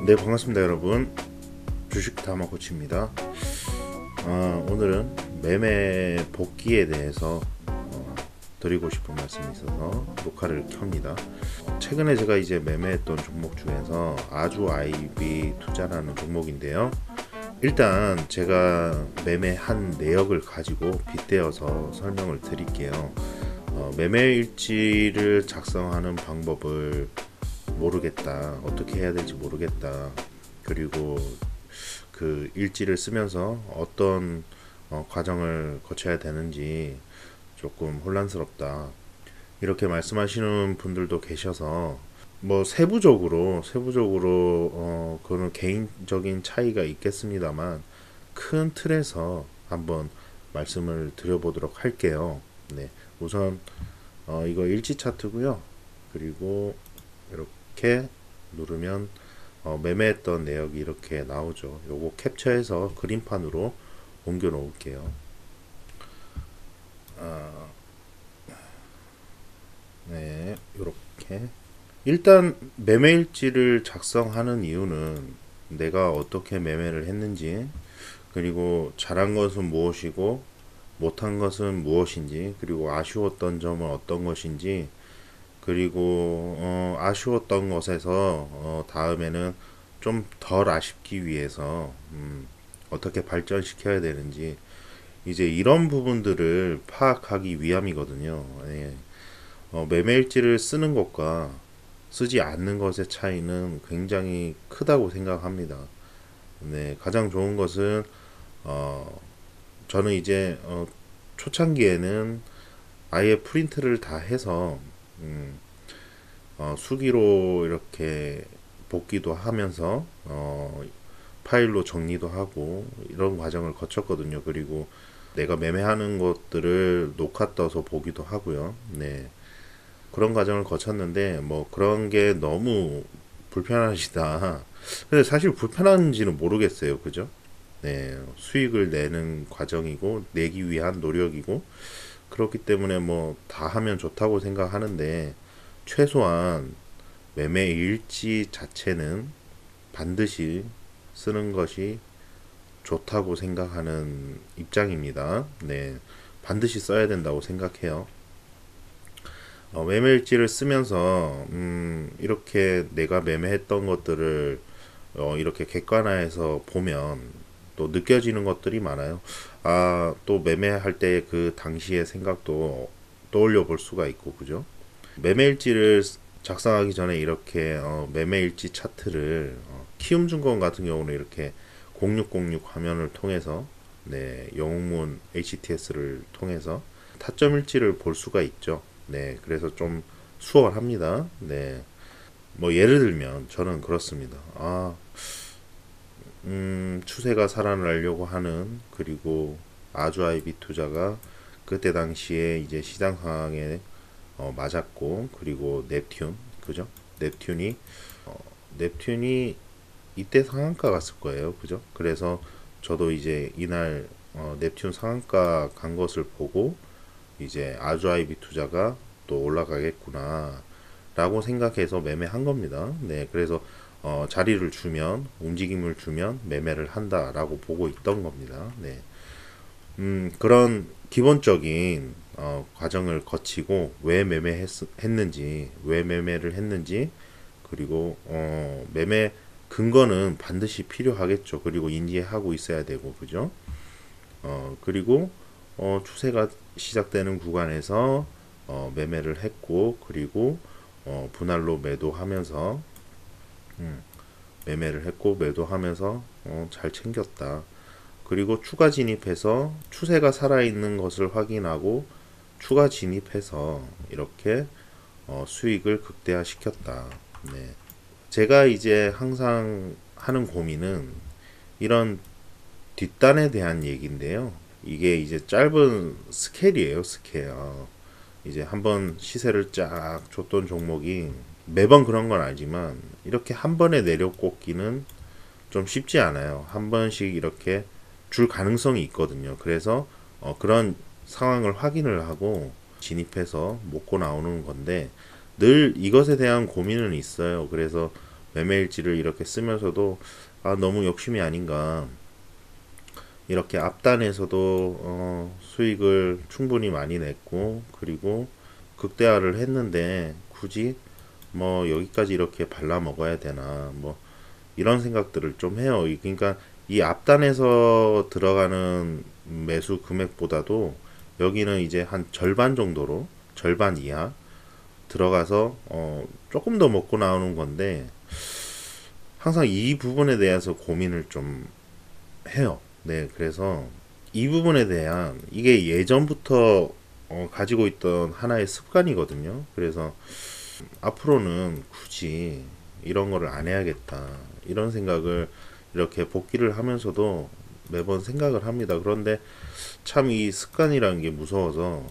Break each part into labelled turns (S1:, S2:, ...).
S1: 네, 반갑습니다 여러분. 주식 다마코치입니다. 오늘은 매매 복귀에 대해서 드리고 싶은 말씀이 있어서 녹화를 켭니다. 최근에 제가 이제 매매했던 종목 중에서 아주아이비 투자라는 종목인데요. 일단 제가 매매한 내역을 가지고 빗대어서 설명을 드릴게요. 매매 일지를 작성하는 방법을 모르겠다, 어떻게 해야 될지 모르겠다, 그리고 그 일지를 쓰면서 어떤 과정을 거쳐야 되는지 조금 혼란스럽다, 이렇게 말씀하시는 분들도 계셔서 뭐 세부적으로 그는 개인적인 차이가 있겠습니다만 큰 틀에서 한번 말씀을 드려보도록 할게요. 네, 우선 이거 일지 차트고요. 그리고 이렇게 누르면 매매했던 내역이 이렇게 나오죠. 요거 캡처해서 그림판으로 옮겨 놓을게요. 네, 이렇게 일단 매매일지를 작성하는 이유는 내가 어떻게 매매를 했는지, 그리고 잘한 것은 무엇이고 못한 것은 무엇인지, 그리고 아쉬웠던 점은 어떤 것인지, 그리고 아쉬웠던 것에서 다음에는 좀 덜 아쉽기 위해서 어떻게 발전시켜야 되는지, 이제 이런 부분들을 파악하기 위함이거든요. 예. 매매일지를 쓰는 것과 쓰지 않는 것의 차이는 굉장히 크다고 생각합니다. 네, 가장 좋은 것은 저는 이제 초창기에는 아예 프린트를 다 해서 수기로 이렇게 복기도 하면서 파일로 정리도 하고 이런 과정을 거쳤거든요. 그리고 내가 매매하는 것들을 녹화 떠서 보기도 하고요. 네, 그런 과정을 거쳤는데 뭐 그런 게 너무 불편하시다. 근데 사실 불편한지는 모르겠어요. 그죠? 네, 수익을 내는 과정이고 내기 위한 노력이고, 그렇기 때문에 뭐 다 하면 좋다고 생각하는데, 최소한 매매 일지 자체는 반드시 쓰는 것이 좋다고 생각하는 입장입니다. 네, 반드시 써야 된다고 생각해요. 매매일지를 쓰면서 이렇게 내가 매매했던 것들을 이렇게 객관화해서 보면 또 느껴지는 것들이 많아요. 또 매매할 때 그 당시의 생각도 떠올려 볼 수가 있고, 그죠? 매매일지를 작성하기 전에 이렇게 매매일지 차트를 키움증권 같은 경우는 이렇게 0606 화면을 통해서, 네, 영웅문 HTS를 통해서 타점일지를 볼 수가 있죠. 네, 그래서 좀 수월합니다. 네, 뭐 예를 들면 저는 그렇습니다. 추세가 살아나려고 하는, 그리고 아주아이비 투자가 그때 당시에 이제 시장 상황에 맞았고, 그리고 넵튠, 그죠? 넵튠이 넵튠이 이때 상한가 갔을 거예요, 그죠? 그래서 저도 이제 이날 넵튠 상한가 간 것을 보고 이제 아주아이비 투자가 또 올라가겠구나 라고 생각해서 매매한 겁니다. 네, 그래서 자리를 주면, 움직임을 주면 매매를 한다라고 보고 있던 겁니다. 네, 그런 기본적인 과정을 거치고 왜 매매했는지, 왜 매매를 했는지, 그리고 매매 근거는 반드시 필요하겠죠. 그리고 인지하고 있어야 되고, 그죠? 그리고 추세가 시작되는 구간에서 매매를 했고, 그리고 분할로 매도하면서 매매를 했고 매도하면서 잘 챙겼다. 그리고 추가 진입해서 추세가 살아있는 것을 확인하고 추가 진입해서 이렇게 수익을 극대화시켰다. 네. 제가 이제 항상 하는 고민은 이런 뒷단에 대한 얘기인데요. 이게 이제 짧은 스케일이에요, 스케일. 이제 한번 시세를 쫙 줬던 종목이 매번 그런 건 알지만 이렇게 한 번에 내려꽂기는 좀 쉽지 않아요. 한 번씩 이렇게 줄 가능성이 있거든요. 그래서 그런 상황을 확인을 하고 진입해서 먹고 나오는 건데, 늘 이것에 대한 고민은 있어요. 그래서 매매일지를 이렇게 쓰면서도 아, 너무 욕심이 아닌가. 이렇게 앞단에서도 수익을 충분히 많이 냈고, 그리고 극대화를 했는데 굳이 뭐 여기까지 이렇게 발라 먹어야 되나, 뭐 이런 생각들을 좀 해요. 그러니까 이 앞단에서 들어가는 매수 금액보다도 여기는 이제 한 절반 정도로, 절반 이하 들어가서 조금 더 먹고 나오는 건데, 항상 이 부분에 대해서 고민을 좀 해요. 네, 그래서 이 부분에 대한, 이게 예전부터 가지고 있던 하나의 습관이거든요. 그래서 앞으로는 굳이 이런 거를 안 해야겠다, 이런 생각을 이렇게 복귀를 하면서도 매번 생각을 합니다. 그런데 참 이 습관이라는 게 무서워서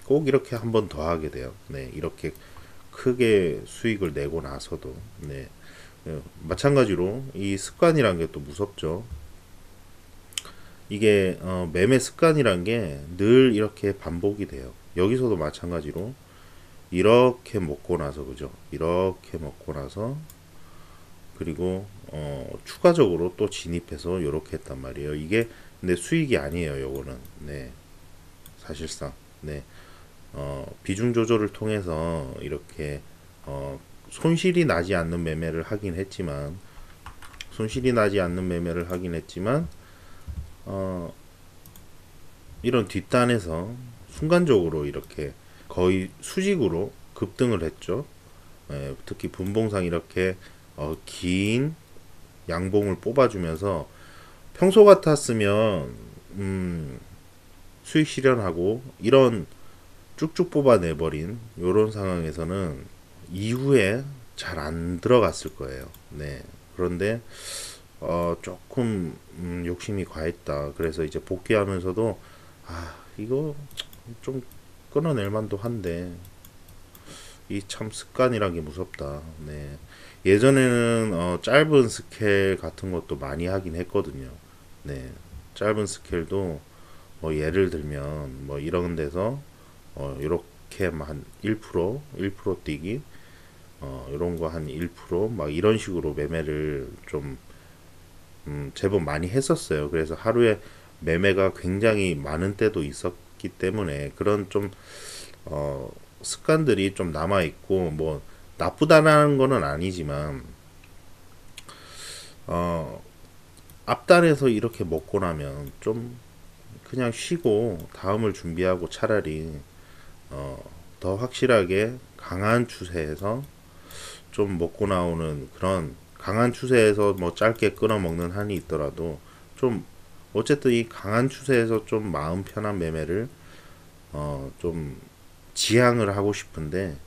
S1: 꼭 이렇게 한 번 더 하게 돼요. 네, 이렇게 크게 수익을 내고 나서도. 네, 마찬가지로 이 습관이란 게 또 무섭죠. 이게 매매 습관이란 게 늘 이렇게 반복이 돼요. 여기서도 마찬가지로 이렇게 먹고 나서, 그죠? 이렇게 먹고 나서, 그리고 추가적으로 또 진입해서 이렇게 했단 말이에요. 이게 근데 수익이 아니에요. 요거는. 네, 사실상. 네, 비중 조절을 통해서 이렇게 손실이 나지 않는 매매를 하긴 했지만, 손실이 나지 않는 매매를 하긴 했지만 어, 이런 뒷단에서 순간적으로 이렇게 거의 수직으로 급등을 했죠. 예, 특히 분봉상 이렇게 긴 양봉을 뽑아주면서, 평소 같았으면 수익 실현하고 이런 쭉쭉 뽑아내버린 이런 상황에서는 이후에 잘 안 들어갔을 거예요. 네. 그런데 조금 욕심이 과했다. 그래서 이제 복귀하면서도 아, 이거 좀 끊어낼 만도 한데 이 참 습관이란 게 무섭다. 네. 예전에는 짧은 스케일 같은 것도 많이 하긴 했거든요. 네. 짧은 스케일도 뭐 예를 들면 뭐 이런 데서 이렇게 한 1% 뛰기, 이런 거 한 1%막 이런 식으로 매매를 좀 제법 많이 했었어요. 그래서 하루에 매매가 굉장히 많은 때도 있었기 때문에 그런 좀 습관들이 좀 남아 있고, 뭐 나쁘다라는 거는 아니지만 어, 앞단에서 이렇게 먹고 나면 좀 그냥 쉬고 다음을 준비하고, 차라리 더 확실하게 강한 추세에서 좀 먹고 나오는, 그런 강한 추세에서 뭐 짧게 끊어먹는 한이 있더라도 좀 어쨌든 이 강한 추세에서 좀 마음 편한 매매를 좀 지향을 하고 싶은데,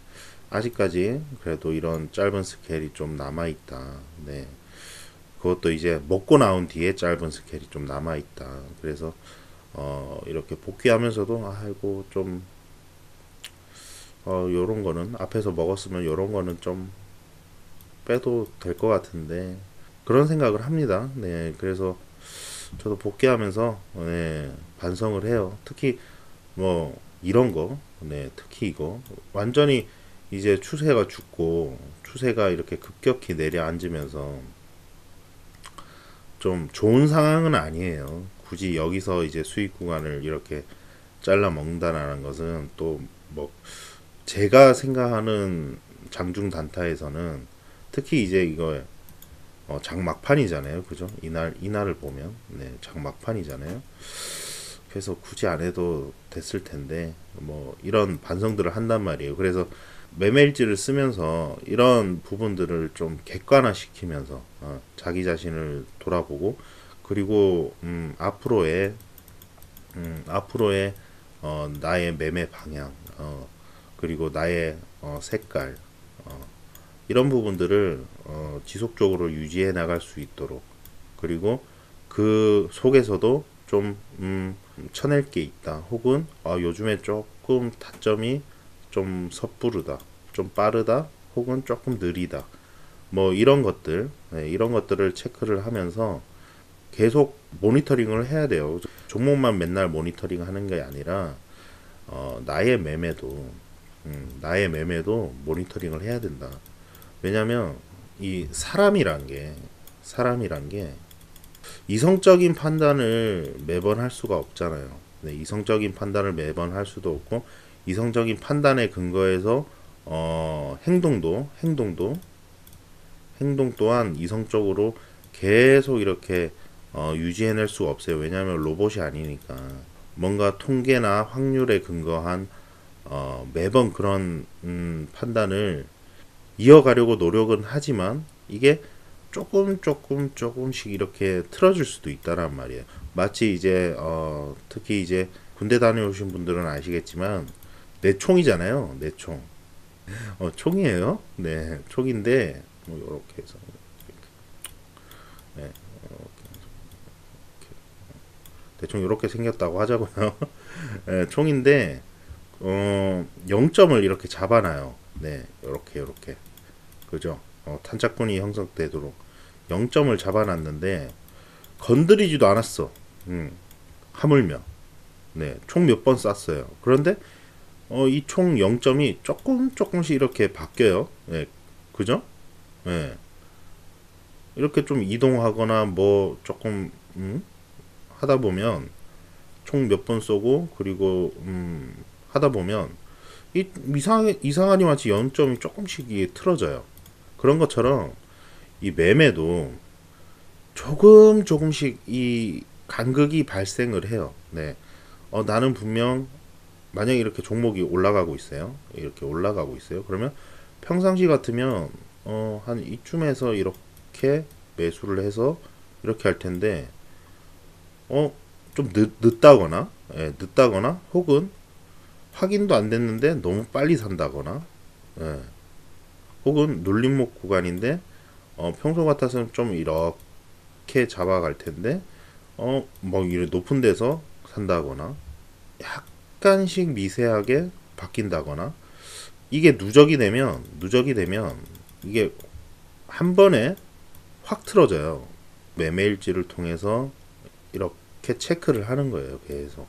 S1: 아직까지 그래도 이런 짧은 스케일이 좀 남아 있다. 네. 그것도 이제 먹고 나온 뒤에 짧은 스케일이 좀 남아 있다. 그래서 이렇게 복귀하면서도 아이고 좀 요런 거는 앞에서 먹었으면 요런 거는 좀 빼도 될 것 같은데, 그런 생각을 합니다. 네, 그래서 저도 복귀하면서 네, 반성을 해요. 특히 뭐 이런 거, 네, 특히 이거 완전히 이제 추세가 죽고 추세가 이렇게 급격히 내려앉으면서 좀 좋은 상황은 아니에요. 굳이 여기서 이제 수익 구간을 이렇게 잘라 먹는다는 것은 또 뭐 제가 생각하는 장중 단타에서는, 특히 이제 이거 장막판이잖아요, 그죠? 이날을 보면 네, 장막판이잖아요. 그래서 굳이 안 해도 됐을 텐데 뭐 이런 반성들을 한단 말이에요. 그래서 매매일지를 쓰면서 이런 부분들을 좀 객관화 시키면서 자기 자신을 돌아보고, 그리고 앞으로의 나의 매매 방향, 그리고 나의 색깔, 이런 부분들을 지속적으로 유지해 나갈 수 있도록, 그리고 그 속에서도 좀 쳐낼 게 있다, 혹은 요즘에 조금 타점이 좀 섣부르다, 좀 빠르다, 혹은 조금 느리다, 뭐 이런 것들, 네, 이런 것들을 체크를 하면서 계속 모니터링을 해야 돼요. 종목만 맨날 모니터링 하는 게 아니라 나의 매매도 모니터링을 해야 된다. 왜냐면 이 사람이란 게 이성적인 판단을 매번 할 수가 없잖아요. 네, 이성적인 판단을 매번 할 수도 없고 이성적인 판단에 근거해서 행동 또한 이성적으로 계속 이렇게 유지해낼 수가 없어요. 왜냐하면 로봇이 아니니까 뭔가 통계나 확률에 근거한 매번 그런 판단을 이어가려고 노력은 하지만 이게 조금씩 이렇게 틀어질 수도 있다란 말이에요. 마치 이제 특히 이제 군대 다녀오신 분들은 아시겠지만 내 총이잖아요. 내 총. 총이에요. 네, 총인데 뭐 이렇게 해서 네, 대충 이렇게 생겼다고 하자고요. 네, 총인데 0점을 이렇게 잡아놔요. 네, 이렇게 그죠? 탄착군이 형성되도록 0점을 잡아놨는데 건드리지도 않았어. 하물며 네, 총 몇 번 쐈어요. 그런데 이 총 0점이 조금씩 이렇게 바뀌어요. 네, 그죠? 네, 이렇게 좀 이동하거나 뭐 조금 하다 보면 총 몇 번 쏘고 그리고 하다 보면 이상하니 마치 0점이 조금씩 틀어져요. 그런 것처럼 이 매매도 조금씩 이 간극이 발생을 해요. 네. 나는 분명 만약에 이렇게 종목이 올라가고 있어요. 이렇게 올라가고 있어요. 그러면 평상시 같으면 한 이쯤에서 이렇게 매수를 해서 이렇게 할 텐데 좀 늦다거나 늦다거나 혹은 확인도 안 됐는데 너무 빨리 산다거나 예, 혹은 눌림목 구간인데 평소 같아서는 좀 이렇게 잡아갈 텐데 뭐 이런 높은 데서 산다거나 약간씩 미세하게 바뀐다거나 이게 누적이 되면 이게 한 번에 확 틀어져요. 매매일지를 통해서 이렇게 체크를 하는 거예요. 계속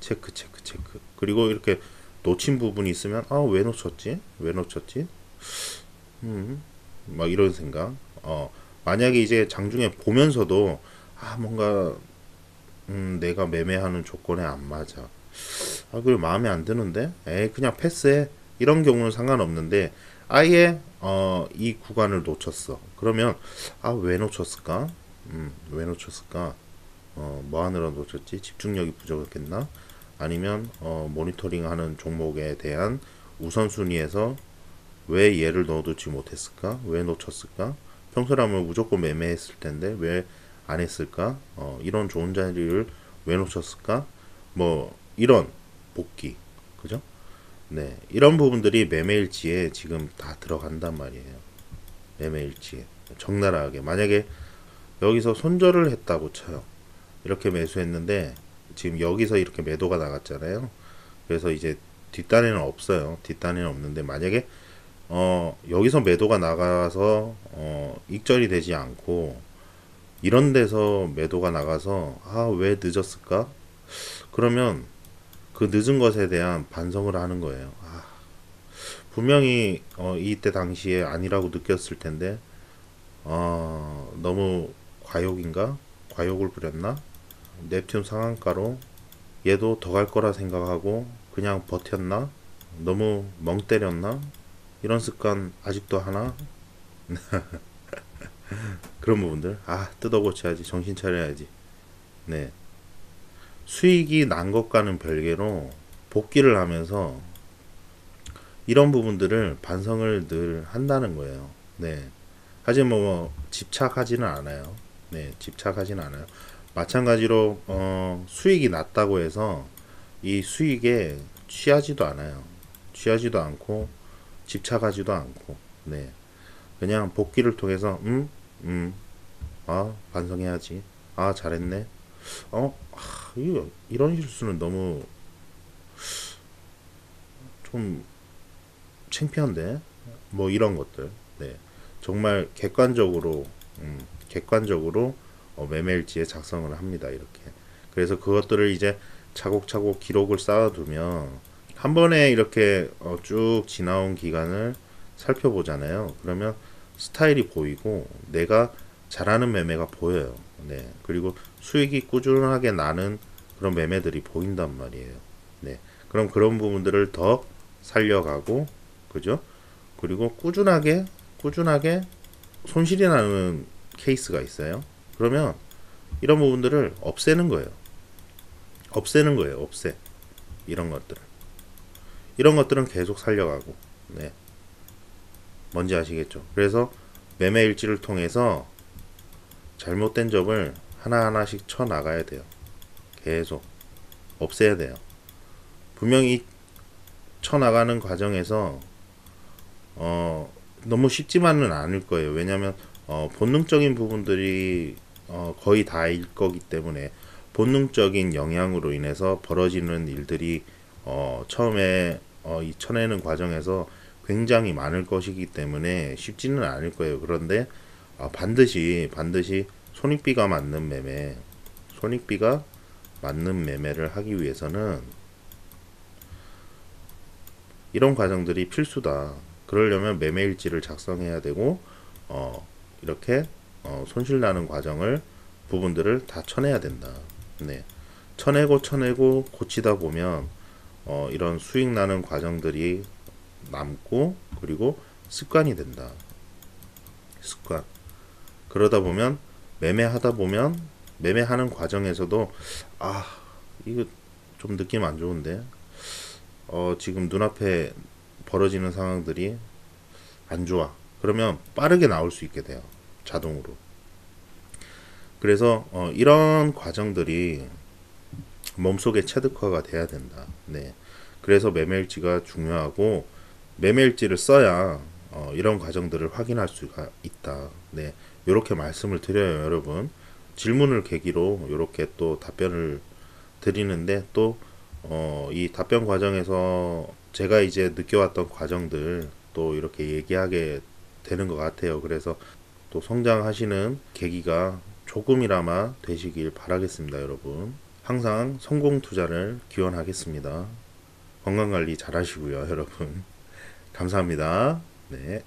S1: 체크. 그리고 이렇게 놓친 부분이 있으면 왜 놓쳤지? 막 이런 생각. 만약에 이제 장중에 보면서도 뭔가 내가 매매하는 조건에 안 맞아. 그리고 마음에 안 드는데, 그냥 패스해. 이런 경우는 상관없는데 아예 이 구간을 놓쳤어. 그러면 왜 놓쳤을까? 왜 놓쳤을까? 뭐 하느라 놓쳤지? 집중력이 부족했나? 아니면 모니터링하는 종목에 대한 우선순위에서 왜 얘를 넣어두지 못했을까? 왜 놓쳤을까? 평소라면 무조건 매매했을 텐데 왜 안 했을까? 이런 좋은 자리를 왜 놓쳤을까? 뭐 이런 복귀, 그죠? 네, 이런 부분들이 매매일지에 지금 다 들어간단 말이에요. 매매일지에 적나라하게 만약에 여기서 손절을 했다고 쳐요. 이렇게 매수했는데 지금 여기서 이렇게 매도가 나갔잖아요. 그래서 이제 뒷단에는 없어요. 뒷단에는 없는데 만약에 여기서 매도가 나가서 익절이 되지 않고 이런 데서 매도가 나가서 왜 늦었을까? 그러면 그 늦은 것에 대한 반성을 하는 거예요. 분명히 이때 당시에 아니라고 느꼈을 텐데 너무 과욕을 부렸나? 넵튠 상한가로 얘도 더 갈 거라 생각하고 그냥 버텼나? 너무 멍 때렸나? 이런 습관 아직도 하나? 그런 부분들 뜯어 고쳐야지. 정신 차려야지. 네, 수익이 난 것과는 별개로 복귀를 하면서 이런 부분들을 반성을 늘 한다는 거예요. 네, 하지만 뭐 집착하지는 않아요. 네, 집착하지는 않아요. 마찬가지로 수익이 났다고 해서 이 수익에 취하지도 않아요. 취하지도 않고 집착하지도 않고 네, 그냥 복귀를 통해서 반성해야지. 잘했네. 이런 실수는 너무 좀 창피한데 뭐 이런 것들. 네, 정말 객관적으로 매매일지에 작성을 합니다. 이렇게. 그래서 그것들을 이제 차곡차곡 기록을 쌓아두면 한 번에 이렇게 쭉 지나온 기간을 살펴보잖아요. 그러면 스타일이 보이고 내가 잘하는 매매가 보여요. 네. 그리고 수익이 꾸준하게 나는 그런 매매들이 보인단 말이에요. 네. 그럼 그런 부분들을 더 살려가고, 그죠? 그리고 꾸준하게 손실이 나는 케이스가 있어요. 그러면 이런 부분들을 없애는 거예요. 없애. 이런 것들을. 이런 것들은 계속 살려가고, 네. 뭔지 아시겠죠? 그래서 매매 일지를 통해서 잘못된 점을 하나하나씩 쳐 나가야 돼요. 계속 없애야 돼요. 분명히 쳐 나가는 과정에서 너무 쉽지만은 않을 거예요. 왜냐하면 본능적인 부분들이 거의 다일 거기 때문에 본능적인 영향으로 인해서 벌어지는 일들이 처음에 이 쳐내는 과정에서 굉장히 많을 것이기 때문에 쉽지는 않을 거예요. 그런데 반드시 손익비가 맞는 매매를 하기 위해서는 이런 과정들이 필수다. 그러려면 매매일지를 작성해야 되고 이렇게 손실 나는 부분들을 다 쳐내야 된다. 네. 쳐내고 고치다 보면 이런 수익 나는 과정들이 남고 그리고 습관이 된다. 습관. 그러다 보면 매매하는 과정에서도 이거 좀 느낌 안 좋은데 지금 눈앞에 벌어지는 상황들이 안 좋아. 그러면 빠르게 나올 수 있게 돼요. 자동으로. 그래서 이런 과정들이 몸속에 체득화가 돼야 된다. 네. 그래서 매매일지가 중요하고 매매일지를 써야 이런 과정들을 확인할 수가 있다. 네. 이렇게 말씀을 드려요, 여러분. 질문을 계기로 이렇게 또 답변을 드리는데 또 이 답변 과정에서 제가 이제 느껴왔던 과정들 또 이렇게 얘기하게 되는 것 같아요. 그래서 또 성장하시는 계기가 조금이나마 되시길 바라겠습니다, 여러분. 항상 성공 투자를 기원하겠습니다. 건강관리 잘 하시고요, 여러분. 감사합니다. 네.